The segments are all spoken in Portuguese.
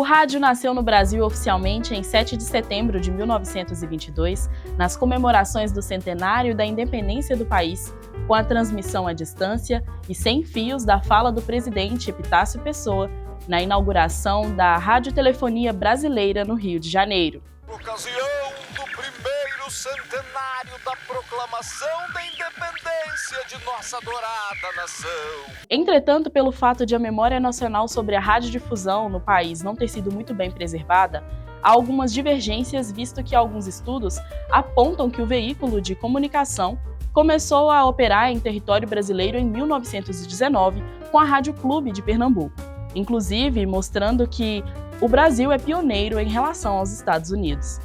rádio nasceu no Brasil oficialmente em 7 de setembro de 1922, nas comemorações do centenário da independência do país, com a transmissão à distância e sem fios da fala do presidente Epitácio Pessoa, na inauguração da Radiotelefonia Brasileira no Rio de Janeiro. Ocasião do primeiro centenário da proclamação da independência de nossa adorada nação. Entretanto, pelo fato de a memória nacional sobre a radiodifusão no país não ter sido muito bem preservada, há algumas divergências, visto que alguns estudos apontam que o veículo de comunicação começou a operar em território brasileiro em 1919 com a Rádio Clube de Pernambuco, inclusive mostrando que o Brasil é pioneiro em relação aos Estados Unidos.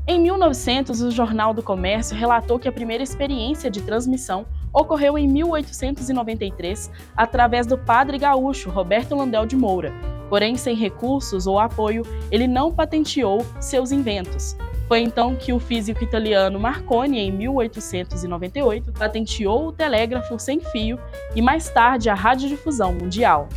Em 1900, o Jornal do Comércio relatou que a primeira experiência de transmissão ocorreu em 1893, através do padre gaúcho Roberto Landel de Moura. Porém, sem recursos ou apoio, ele não patenteou seus inventos. Foi então que o físico italiano Marconi, em 1898, patenteou o telégrafo sem fio e mais tarde a radiodifusão mundial.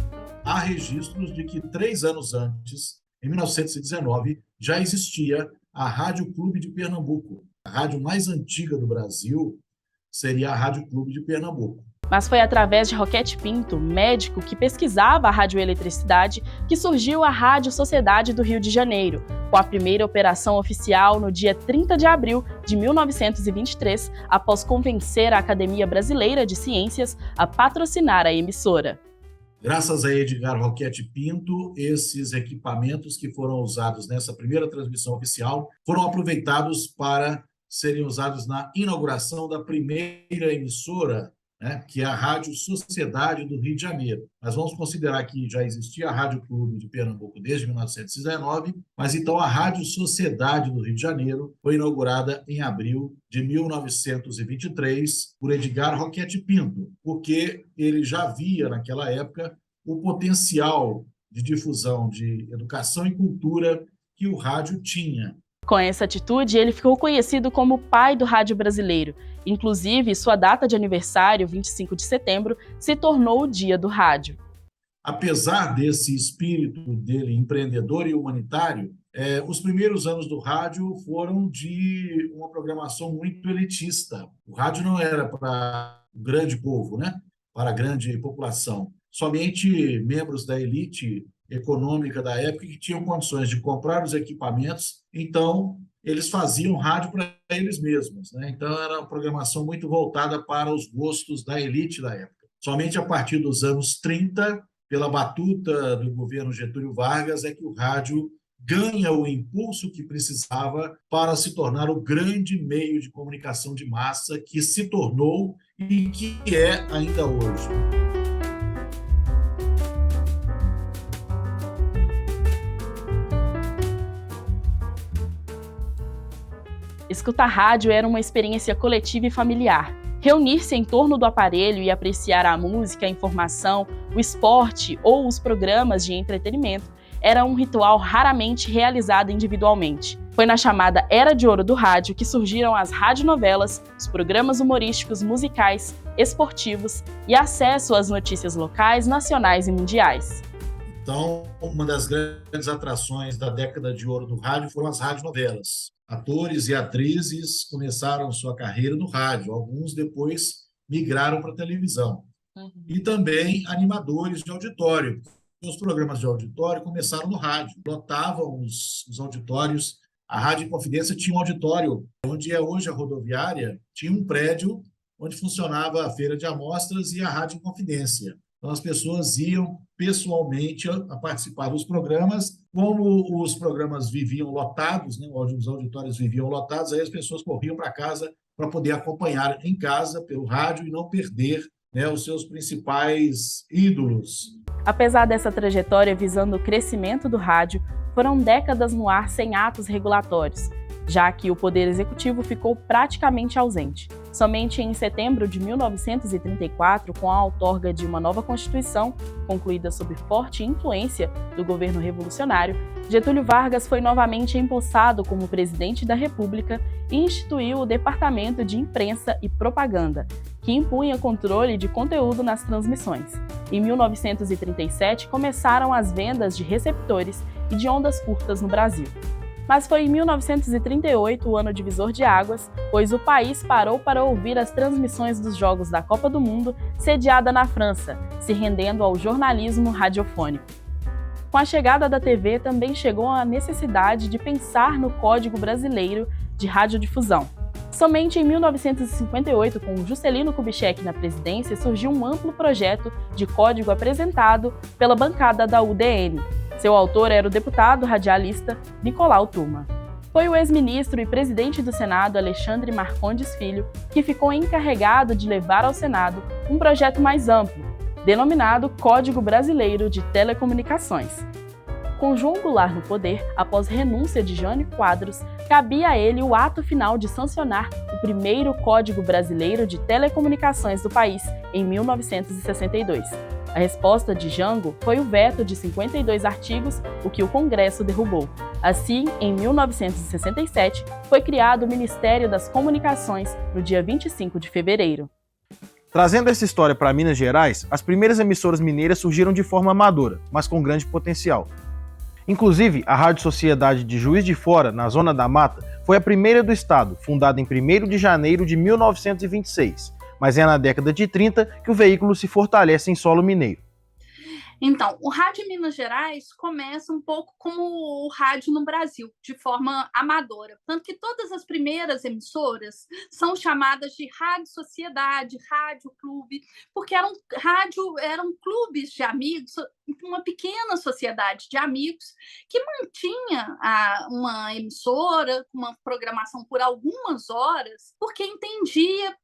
Há registros de que 3 anos antes, em 1919, já existia a Rádio Clube de Pernambuco. A rádio mais antiga do Brasil seria a Rádio Clube de Pernambuco. Mas foi através de Roquete Pinto, médico que pesquisava a radioeletricidade, que surgiu a Rádio Sociedade do Rio de Janeiro, com a primeira operação oficial no dia 30 de abril de 1923, após convencer a Academia Brasileira de Ciências a patrocinar a emissora. Graças a Edgar Roquete Pinto, esses equipamentos que foram usados nessa primeira transmissão oficial foram aproveitados para serem usados na inauguração da primeira emissora, que é a Rádio Sociedade do Rio de Janeiro. Nós vamos considerar que já existia a Rádio Clube de Pernambuco desde 1919, mas então a Rádio Sociedade do Rio de Janeiro foi inaugurada em abril de 1923 por Edgar Roquete Pinto, porque ele já via naquela época o potencial de difusão de educação e cultura que o rádio tinha. Com essa atitude, ele ficou conhecido como o pai do rádio brasileiro. Inclusive, sua data de aniversário, 25 de setembro, se tornou o Dia do Rádio. Apesar desse espírito dele empreendedor e humanitário, os primeiros anos do rádio foram de uma programação muito elitista. O rádio não era para o grande povo, para a grande população. Somente membros da elite econômica da época que tinham condições de comprar os equipamentos, então eles faziam rádio para eles mesmos. Então era uma programação muito voltada para os gostos da elite da época. Somente a partir dos anos 30, pela batuta do governo Getúlio Vargas, é que o rádio ganha o impulso que precisava para se tornar o grande meio de comunicação de massa que se tornou e que é ainda hoje. Escutar rádio era uma experiência coletiva e familiar. Reunir-se em torno do aparelho e apreciar a música, a informação, o esporte ou os programas de entretenimento era um ritual raramente realizado individualmente. Foi na chamada Era de Ouro do Rádio que surgiram as radionovelas, os programas humorísticos, musicais, esportivos e acesso às notícias locais, nacionais e mundiais. Então, uma das grandes atrações da década de ouro do rádio foram as radionovelas. Atores e atrizes começaram sua carreira no rádio, alguns depois migraram para a televisão. E também animadores de auditório. Os programas de auditório começaram no rádio, lotavam os auditórios. A Rádio Inconfidência tinha um auditório, onde é hoje a rodoviária, tinha um prédio onde funcionava a feira de amostras e a Rádio Inconfidência. Então, as pessoas iam pessoalmente a participar dos programas. Como os programas viviam lotados, os auditórios viviam lotados, aí as pessoas corriam para casa para poder acompanhar em casa pelo rádio e não perder os seus principais ídolos. Apesar dessa trajetória visando o crescimento do rádio, foram décadas no ar sem atos regulatórios, já que o Poder Executivo ficou praticamente ausente. Somente em setembro de 1934, com a outorga de uma nova Constituição, concluída sob forte influência do governo revolucionário, Getúlio Vargas foi novamente empossado como presidente da República e instituiu o Departamento de Imprensa e Propaganda, que impunha controle de conteúdo nas transmissões. Em 1937, começaram as vendas de receptores e de ondas curtas no Brasil. Mas foi em 1938 o ano divisor de águas, pois o país parou para ouvir as transmissões dos Jogos da Copa do Mundo, sediada na França, se rendendo ao jornalismo radiofônico. Com a chegada da TV também chegou a necessidade de pensar no Código Brasileiro de Radiodifusão. Somente em 1958, com Juscelino Kubitschek na presidência, surgiu um amplo projeto de código apresentado pela bancada da UDN. Seu autor era o deputado radialista Nicolau Turma. Foi o ex-ministro e presidente do Senado, Alexandre Marcondes Filho, que ficou encarregado de levar ao Senado um projeto mais amplo, denominado Código Brasileiro de Telecomunicações. Com João Goulart no poder, após renúncia de Jânio Quadros, cabia a ele o ato final de sancionar o primeiro Código Brasileiro de Telecomunicações do país, em 1962. A resposta de Jango foi o veto de 52 artigos, o que o Congresso derrubou. Assim, em 1967, foi criado o Ministério das Comunicações, no dia 25 de fevereiro. Trazendo essa história para Minas Gerais, as primeiras emissoras mineiras surgiram de forma amadora, mas com grande potencial. Inclusive, a Rádio Sociedade de Juiz de Fora, na Zona da Mata, foi a primeira do estado, fundada em 1º de janeiro de 1926, mas é na década de 30 que o veículo se fortalece em solo mineiro. Então, o rádio em Minas Gerais começa um pouco como o rádio no Brasil, de forma amadora. Tanto que todas as primeiras emissoras são chamadas de rádio sociedade, rádio clube, porque eram clubes de amigos, uma pequena sociedade de amigos que mantinha uma emissora, uma programação por algumas horas, porque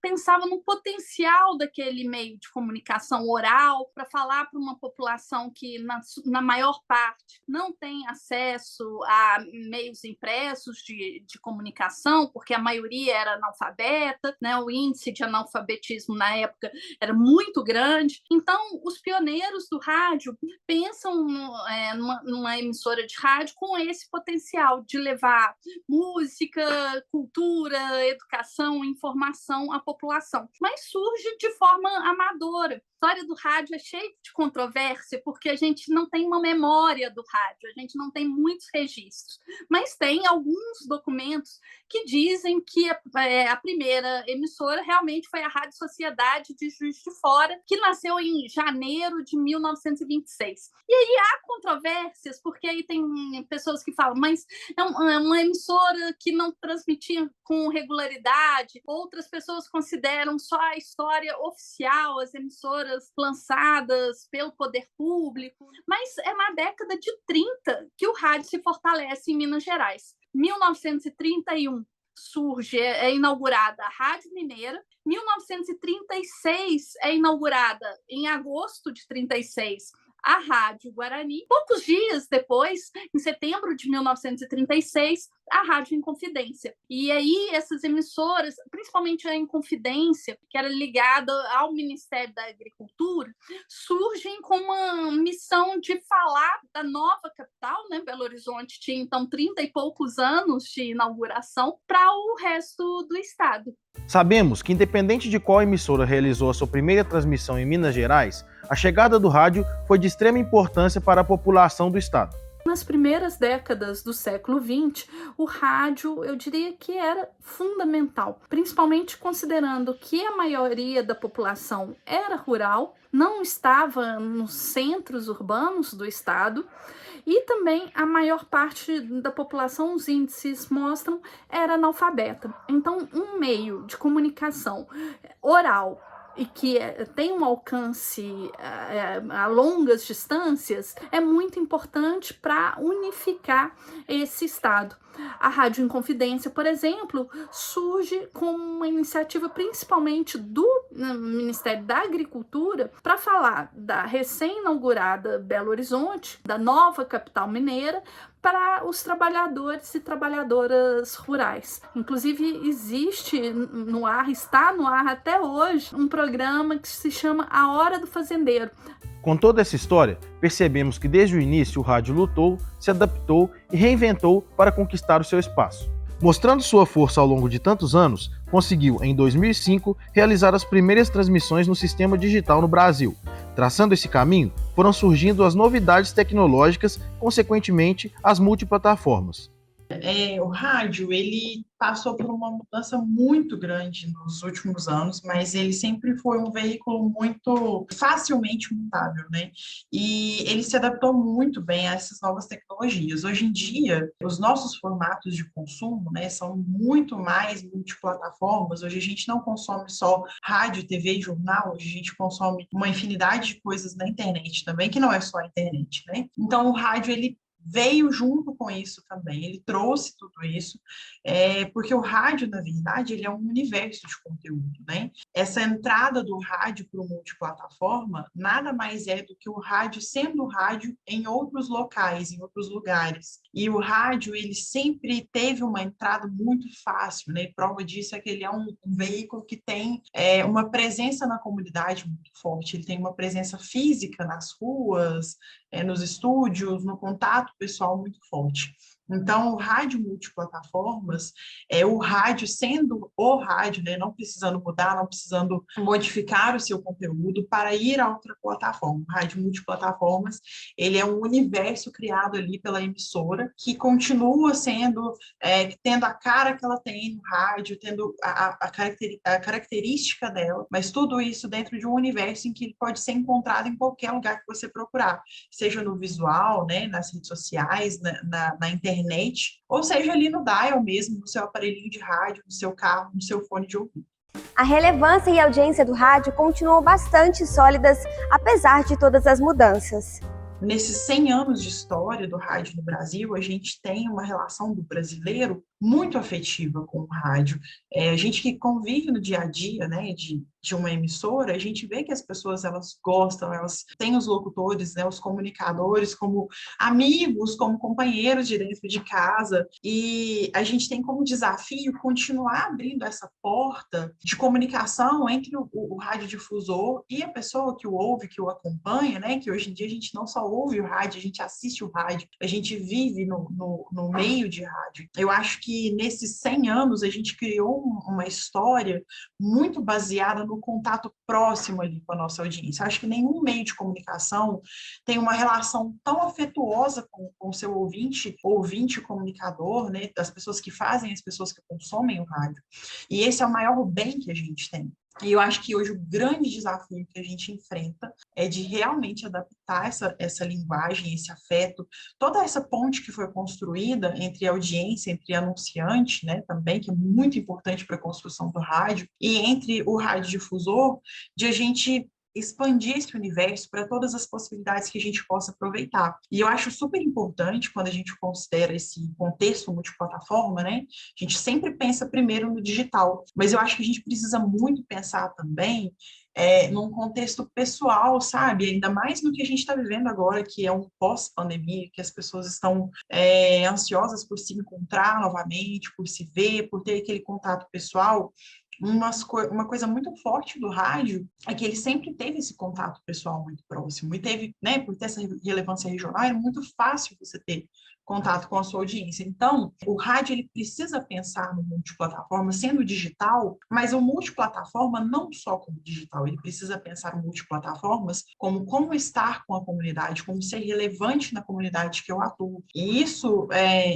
pensava no potencial daquele meio de comunicação oral para falar para uma população que, na maior parte, não tem acesso a meios impressos de comunicação, porque a maioria era analfabeta, né? O índice de analfabetismo na época era muito grande. Então, os pioneiros do rádio pensam numa emissora de rádio com esse potencial de levar música, cultura, educação, informação à população. Mas surge de forma amadora. A história do rádio é cheia de controvérsia, porque a gente não tem uma memória do rádio, a gente não tem muitos registros, mas tem alguns documentos que dizem que a primeira emissora realmente foi a Rádio Sociedade de Juiz de Fora, que nasceu em janeiro de 1926. E aí há controvérsias, porque aí tem pessoas que falam, mas é uma emissora que não transmitia com regularidade, outras pessoas consideram só a história oficial, as emissoras lançadas pelo poder público, mas é na década de 30 que o rádio se fortalece em Minas Gerais. 1931 é inaugurada a Rádio Mineira, 1936 é inaugurada, em agosto de 36, a Rádio Guarani. Poucos dias depois, em setembro de 1936, a Rádio Inconfidência. E aí essas emissoras, principalmente a Inconfidência, que era ligada ao Ministério da Agricultura, surgem com uma missão de falar da nova capital, né? Belo Horizonte tinha então 30 e poucos anos de inauguração, para o resto do estado. Sabemos que, independente de qual emissora realizou a sua primeira transmissão em Minas Gerais, a chegada do rádio foi de extrema importância para a população do estado. Nas primeiras décadas do século XX, o rádio, eu diria que era fundamental, principalmente considerando que a maioria da população era rural, não estava nos centros urbanos do estado, e também a maior parte da população, os índices mostram, era analfabeta. Então, um meio de comunicação oral e que tem um alcance a longas distâncias, é muito importante para unificar esse estado. A Rádio Inconfidência, por exemplo, surge como uma iniciativa principalmente do Ministério da Agricultura para falar da recém-inaugurada Belo Horizonte, da nova capital mineira, para os trabalhadores e trabalhadoras rurais. Inclusive, está no ar até hoje, um programa que se chama A Hora do Fazendeiro. Com toda essa história, percebemos que desde o início o rádio lutou, se adaptou e reinventou para conquistar o seu espaço. Mostrando sua força ao longo de tantos anos, conseguiu, em 2005, realizar as primeiras transmissões no sistema digital no Brasil. Traçando esse caminho, foram surgindo as novidades tecnológicas, consequentemente, as multiplataformas. O rádio, ele passou por uma mudança muito grande nos últimos anos, mas ele sempre foi um veículo muito facilmente mutável, né? E ele se adaptou muito bem a essas novas tecnologias. Hoje em dia, os nossos formatos de consumo, né, são muito mais multiplataformas. Hoje a gente não consome só rádio, TV e jornal, hoje a gente consome uma infinidade de coisas na internet também, que não é só a internet, né? Então, o rádio, ele veio junto com isso também, ele trouxe tudo isso, porque o rádio, na verdade, ele é um universo de conteúdo, né? Essa entrada do rádio para o multiplataforma nada mais é do que o rádio sendo rádio em outros locais, em outros lugares. E o rádio, ele sempre teve uma entrada muito fácil, né? Prova disso é que ele é um veículo que tem uma presença na comunidade muito forte, ele tem uma presença física nas ruas, nos estúdios, no contato pessoal muito forte. Então, o rádio multiplataformas é o rádio sendo o rádio, né? Não precisando mudar, não precisando modificar o seu conteúdo para ir a outra plataforma. O rádio multiplataformas, ele é um universo criado ali pela emissora que continua sendo, tendo a cara que ela tem no rádio, tendo a característica dela, mas tudo isso dentro de um universo em que ele pode ser encontrado em qualquer lugar que você procurar, seja no visual, né? Nas redes sociais, na internet, ou seja ali no dial mesmo, no seu aparelhinho de rádio, no seu carro, no seu fone de ouvido. A relevância e a audiência do rádio continuam bastante sólidas, apesar de todas as mudanças. Nesses 100 anos de história do rádio no Brasil, a gente tem uma relação do brasileiro muito afetiva com o rádio. A gente que convive no dia a dia, né, de uma emissora, a gente vê que as pessoas, elas gostam, elas têm os locutores, né, os comunicadores como amigos, como companheiros de dentro de casa, e a gente tem como desafio continuar abrindo essa porta de comunicação entre o radiodifusor e a pessoa que o ouve, que o acompanha, né, que hoje em dia a gente não só ouve o rádio, a gente assiste o rádio, a gente vive no meio de rádio. Eu acho que nesses 100 anos a gente criou uma história muito baseada no contato próximo ali com a nossa audiência. Eu acho que nenhum meio de comunicação tem uma relação tão afetuosa com o seu ouvinte comunicador, né, das pessoas que fazem, as pessoas que consomem o rádio. E esse é o maior bem que a gente tem. E eu acho que hoje o grande desafio que a gente enfrenta é de realmente adaptar essa linguagem, esse afeto, toda essa ponte que foi construída entre a audiência, entre anunciante, né, também, que é muito importante para a construção do rádio, e entre o radiodifusor, de a gente expandir esse universo para todas as possibilidades que a gente possa aproveitar. E eu acho super importante, quando a gente considera esse contexto multiplataforma, né? A gente sempre pensa primeiro no digital, mas eu acho que a gente precisa muito pensar também num contexto pessoal, sabe? Ainda mais no que a gente está vivendo agora, que é um pós-pandemia, que as pessoas estão ansiosas por se encontrar novamente, por se ver, por ter aquele contato pessoal. Uma coisa muito forte do rádio é que ele sempre teve esse contato pessoal muito próximo, e teve, né, por ter essa relevância regional, é muito fácil você ter contato com a sua audiência. Então, o rádio, ele precisa pensar no multiplataforma, sendo digital, mas o multiplataforma não só como digital, ele precisa pensar no multiplataformas como estar com a comunidade, como ser relevante na comunidade que eu atuo. E isso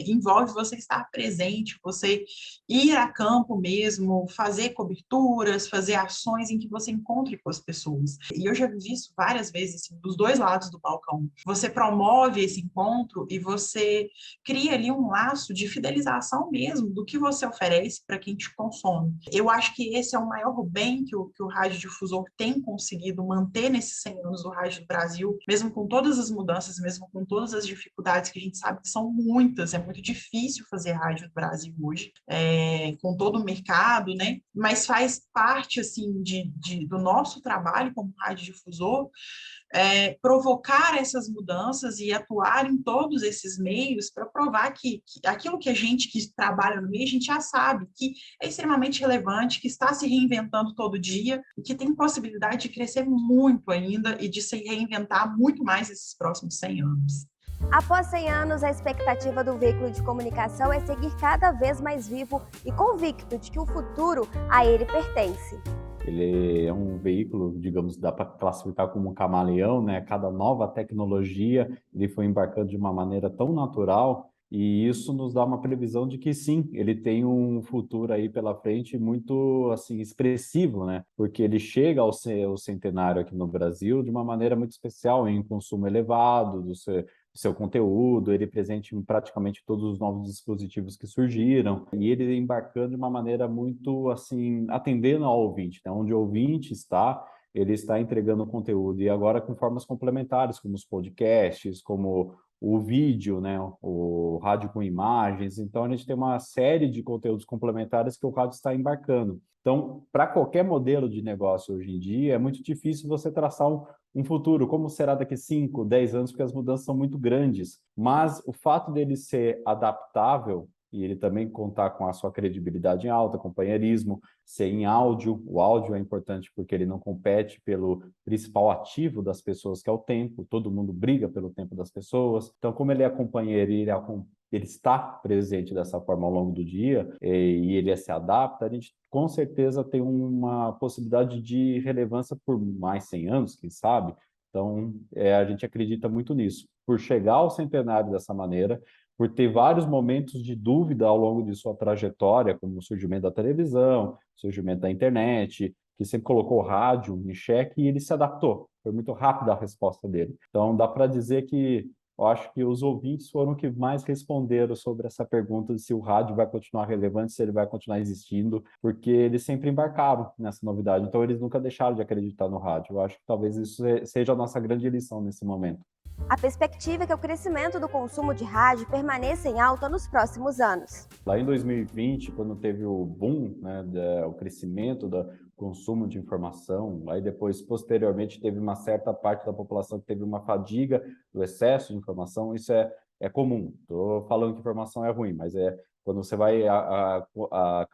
envolve você estar presente, você ir a campo mesmo, fazer coberturas, fazer ações em que você encontre com as pessoas. E eu já vi isso várias vezes, assim, dos dois lados do balcão. Você promove esse encontro e você cria ali um laço de fidelização mesmo do que você oferece para quem te consome. Eu acho que esse é o maior bem que o radiodifusor tem conseguido manter nesses 100 anos do rádio do Brasil, mesmo com todas as mudanças, mesmo com todas as dificuldades que a gente sabe que são muitas, é muito difícil fazer rádio no Brasil hoje, com todo o mercado, né? Mas faz parte, assim, do nosso trabalho como radiodifusor, provocar essas mudanças e atuar em todos esses meios para provar que aquilo que a gente que trabalha no meio, a gente já sabe que é extremamente relevante, que está se reinventando todo dia e que tem possibilidade de crescer muito ainda e de se reinventar muito mais esses próximos 100 anos. Após 100 anos, a expectativa do veículo de comunicação é seguir cada vez mais vivo e convicto de que o futuro a ele pertence. Ele é um veículo, digamos, dá para classificar como um camaleão, né? Cada nova tecnologia, ele foi embarcando de uma maneira tão natural, e isso nos dá uma previsão de que sim, ele tem um futuro aí pela frente muito assim expressivo, né? Porque ele chega ao seu centenário aqui no Brasil de uma maneira muito especial, em consumo elevado do seu conteúdo, ele presente em praticamente todos os novos dispositivos que surgiram, e ele embarcando de uma maneira muito assim, atendendo ao ouvinte, né? Onde o ouvinte está, ele está entregando conteúdo, e agora com formas complementares, como os podcasts, como o vídeo, né, o rádio com imagens. Então, a gente tem uma série de conteúdos complementares que o rádio está embarcando. Então, para qualquer modelo de negócio hoje em dia, é muito difícil você traçar um futuro, como será daqui 5, 10 anos, porque as mudanças são muito grandes. Mas o fato dele ser adaptável e ele também contar com a sua credibilidade em alta, companheirismo, ser em áudio. O áudio é importante porque ele não compete pelo principal ativo das pessoas, que é o tempo. Todo mundo briga pelo tempo das pessoas. Então, como ele é companheiro e ele está presente dessa forma ao longo do dia e ele se adapta, a gente com certeza tem uma possibilidade de relevância por mais 100 anos, quem sabe? Então, a gente acredita muito nisso. Por chegar ao centenário dessa maneira, por ter vários momentos de dúvida ao longo de sua trajetória, como o surgimento da televisão, o surgimento da internet, que sempre colocou o rádio em xeque, e ele se adaptou. Foi muito rápida a resposta dele. Então, dá para dizer que eu acho que os ouvintes foram que mais responderam sobre essa pergunta de se o rádio vai continuar relevante, se ele vai continuar existindo, porque eles sempre embarcaram nessa novidade. Então, eles nunca deixaram de acreditar no rádio. Eu acho que talvez isso seja a nossa grande lição nesse momento. A perspectiva é que o crescimento do consumo de rádio permaneça em alta nos próximos anos. Lá em 2020, quando teve o boom, né, o crescimento do consumo de informação, aí depois, posteriormente, teve uma certa parte da população que teve uma fadiga do excesso de informação. Isso é comum. Estou falando que informação é ruim, mas quando você vai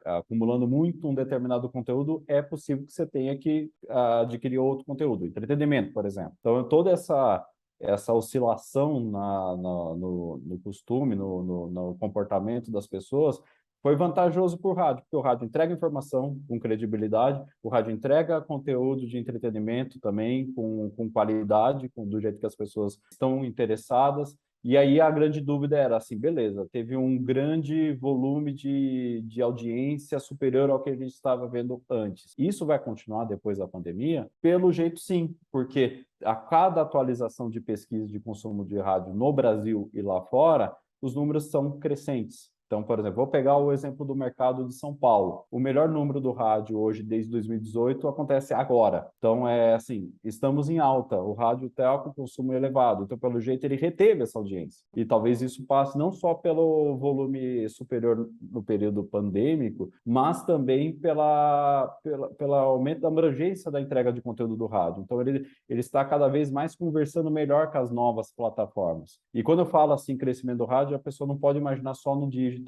acumulando muito um determinado conteúdo, é possível que você tenha que adquirir outro conteúdo, entretenimento, por exemplo. Então, toda essa oscilação no costume, no comportamento das pessoas, foi vantajoso para o rádio, porque o rádio entrega informação com credibilidade, o rádio entrega conteúdo de entretenimento também com qualidade, do jeito que as pessoas estão interessadas. E aí a grande dúvida era assim, beleza, teve um grande volume de audiência superior ao que a gente estava vendo antes. Isso vai continuar depois da pandemia? Pelo jeito, sim, porque a cada atualização de pesquisa de consumo de rádio no Brasil e lá fora, os números são crescentes. Então, por exemplo, vou pegar o exemplo do mercado de São Paulo. O melhor número do rádio hoje, desde 2018, acontece agora. Então, assim, estamos em alta. O rádio está com consumo elevado. Então, pelo jeito, ele reteve essa audiência. E talvez isso passe não só pelo volume superior no período pandêmico, mas também pelo aumento da abrangência da entrega de conteúdo do rádio. Então, ele está cada vez mais conversando melhor com as novas plataformas. E quando eu falo assim, crescimento do rádio, a pessoa não pode imaginar só no digital.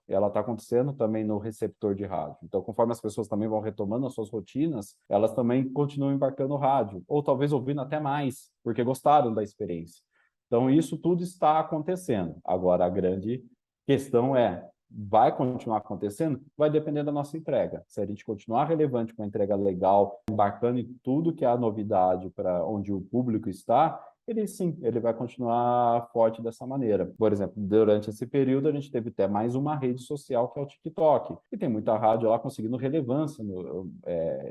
Ela está acontecendo também no receptor de rádio. Então, conforme as pessoas também vão retomando as suas rotinas, elas também continuam embarcando no rádio, ou talvez ouvindo até mais, porque gostaram da experiência. Então, isso tudo está acontecendo. Agora, a grande questão vai continuar acontecendo? Vai depender da nossa entrega. Se a gente continuar relevante com a entrega legal, embarcando em tudo que é a novidade para onde o público está, ele vai continuar forte dessa maneira. Por exemplo, durante esse período, a gente teve até mais uma rede social, que é o TikTok. E tem muita rádio lá conseguindo relevância,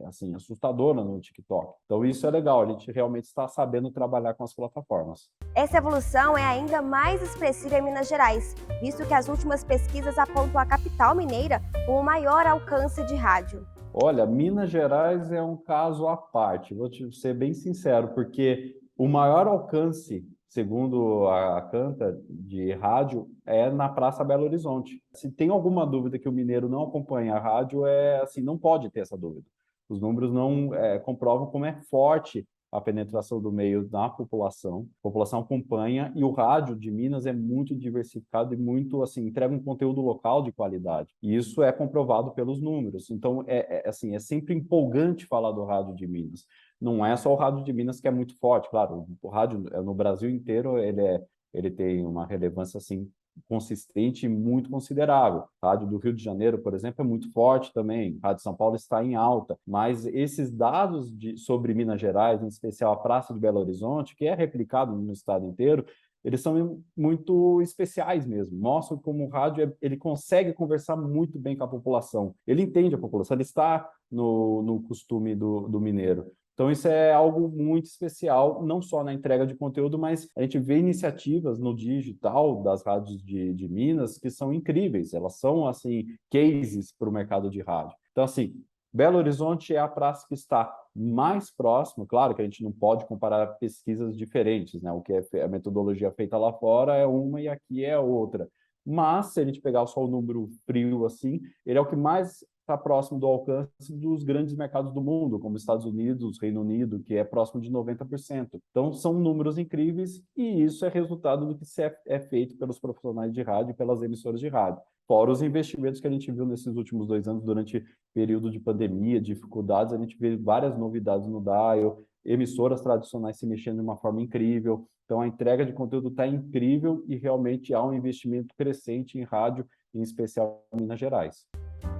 assim, assustadora no TikTok. Então, isso é legal, a gente realmente está sabendo trabalhar com as plataformas. Essa evolução é ainda mais expressiva em Minas Gerais, visto que as últimas pesquisas apontam a capital mineira com o maior alcance de rádio. Olha, Minas Gerais é um caso à parte, vou te ser bem sincero, porque o maior alcance, segundo a Canta, de rádio, é na Praça Belo Horizonte. Se tem alguma dúvida que o mineiro não acompanha a rádio, assim, não pode ter essa dúvida. Os números não comprovam como é forte a penetração do meio na população. A população acompanha, e o rádio de Minas é muito diversificado e muito, assim, entrega um conteúdo local de qualidade. E isso é comprovado pelos números. Então, assim, é sempre empolgante falar do rádio de Minas. Não é só o rádio de Minas que é muito forte, claro, o rádio no Brasil inteiro ele tem uma relevância assim consistente e muito considerável. A rádio do Rio de Janeiro, por exemplo, é muito forte também. A rádio de São Paulo está em alta. Mas esses dados sobre Minas Gerais, em especial a Praça de Belo Horizonte, que é replicado no estado inteiro, eles são muito especiais mesmo. Mostram como o rádio ele consegue conversar muito bem com a população. Ele entende a população, ele está no costume do mineiro. Então, isso é algo muito especial, não só na entrega de conteúdo, mas a gente vê iniciativas no digital das rádios de Minas que são incríveis. Elas são, assim, cases para o mercado de rádio. Então, assim, Belo Horizonte é a praça que está mais próxima. Claro que a gente não pode comparar pesquisas diferentes, né? O que é a metodologia feita lá fora é uma e aqui é outra. Mas, se a gente pegar só o número frio assim, ele é o que mais está próximo do alcance dos grandes mercados do mundo, como Estados Unidos, Reino Unido, que é próximo de 90%. Então, são números incríveis e isso é resultado do que é feito pelos profissionais de rádio e pelas emissoras de rádio. Fora os investimentos que a gente viu nesses últimos 2 anos, durante período de pandemia, dificuldades, a gente vê várias novidades no dial, emissoras tradicionais se mexendo de uma forma incrível. Então, a entrega de conteúdo está incrível e realmente há um investimento crescente em rádio, em especial em Minas Gerais.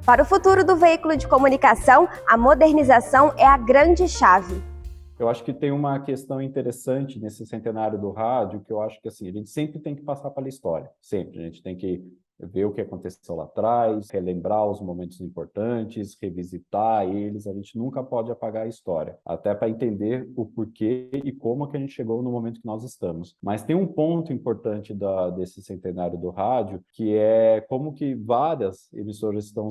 Para o futuro do veículo de comunicação, a modernização é a grande chave. Eu acho que tem uma questão interessante nesse centenário do rádio, que eu acho que assim, a gente sempre tem que passar pela história, sempre. A gente tem que ver o que aconteceu lá atrás, relembrar os momentos importantes, revisitar eles. A gente nunca pode apagar a história, até para entender o porquê e como que a gente chegou no momento que nós estamos. Mas tem um ponto importante desse centenário do rádio, que é como que várias emissoras estão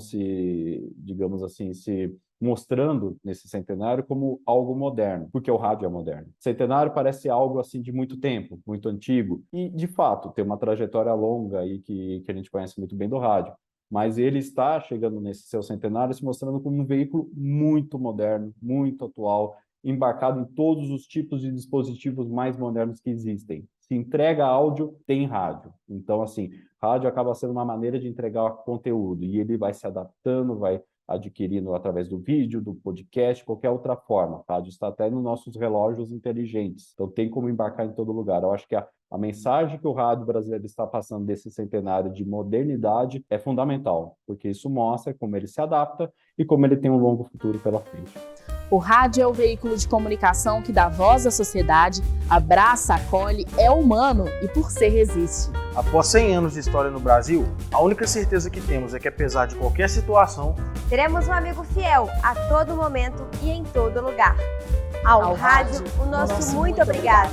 digamos assim, se mostrando nesse centenário como algo moderno, porque o rádio é moderno. Centenário parece algo assim de muito tempo, muito antigo, e de fato tem uma trajetória longa aí que a gente conhece muito bem do rádio, mas ele está chegando nesse seu centenário se mostrando como um veículo muito moderno, muito atual, embarcado em todos os tipos de dispositivos mais modernos que existem. Se entrega áudio, tem rádio. Então, assim, rádio acaba sendo uma maneira de entregar conteúdo, e ele vai se adaptando, vai adquirindo através do vídeo, do podcast, qualquer outra forma. O rádio está até nos nossos relógios inteligentes, então tem como embarcar em todo lugar. Eu acho que a mensagem que o rádio brasileiro está passando desse centenário de modernidade é fundamental, porque isso mostra como ele se adapta e como ele tem um longo futuro pela frente. O rádio é o veículo de comunicação que dá voz à sociedade, abraça, acolhe, é humano e por ser resiste. Após 100 anos de história no Brasil, a única certeza que temos é que, apesar de qualquer situação, teremos um amigo fiel a todo momento e em todo lugar. Ao rádio, o nosso muito obrigado.